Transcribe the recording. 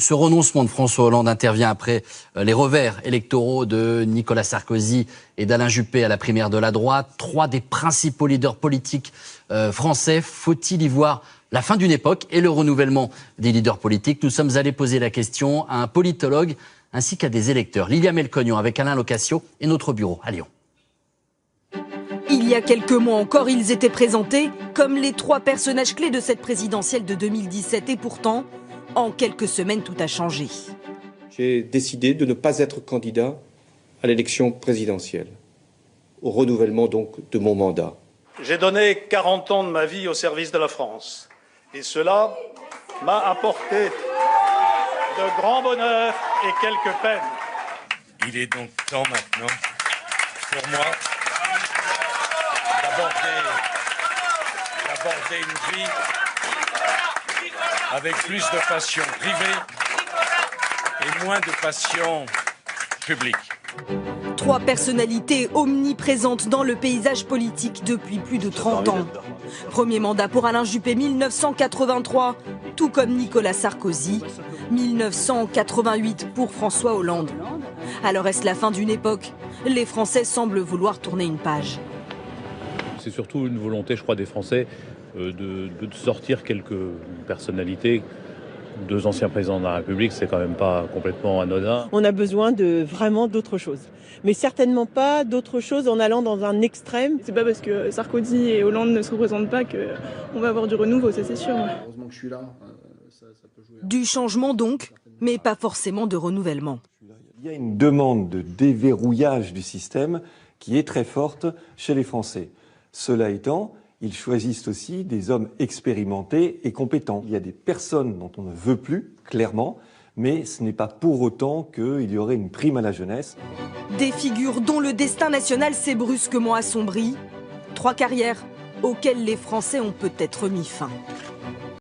Ce renoncement de François Hollande intervient après les revers électoraux de Nicolas Sarkozy et d'Alain Juppé à la primaire de la droite. Trois des principaux leaders politiques français. Faut-il y voir la fin d'une époque et le renouvellement des leaders politiques? Nous sommes allés poser la question à un politologue ainsi qu'à des électeurs. Lilia Melconian avec Alain Locascio et notre bureau à Lyon. Il y a quelques mois encore, ils étaient présentés comme les trois personnages clés de cette présidentielle de 2017 et pourtant, en quelques semaines, tout a changé. J'ai décidé de ne pas être candidat à l'élection présidentielle, au renouvellement donc de mon mandat. J'ai donné 40 ans de ma vie au service de la France et cela m'a apporté de grands bonheurs et quelques peines. Il est donc temps maintenant pour moi d'aborder une vie avec plus de passion privée et moins de passion publique. Trois personnalités omniprésentes dans le paysage politique depuis plus de 30 ans. Premier mandat pour Alain Juppé, 1983, tout comme Nicolas Sarkozy, 1988 pour François Hollande. Alors est-ce la fin d'une époque? Les Français semblent vouloir tourner une page. C'est surtout une volonté, je crois, des Français de sortir quelques personnalités. Deux anciens présidents de la République, c'est quand même pas complètement anodin. On a besoin vraiment d'autre chose. Mais certainement pas d'autre chose en allant dans un extrême. C'est pas parce que Sarkozy et Hollande ne se représentent pas qu'on va avoir du renouveau, ça c'est sûr. Heureusement que je suis là. Ça peut jouer. Du changement donc, mais pas forcément de renouvellement. Il y a une demande de déverrouillage du système qui est très forte chez les Français. Cela étant, ils choisissent aussi des hommes expérimentés et compétents. Il y a des personnes dont on ne veut plus, clairement, mais ce n'est pas pour autant qu'il y aurait une prime à la jeunesse. Des figures dont le destin national s'est brusquement assombri. Trois carrières auxquelles les Français ont peut-être mis fin.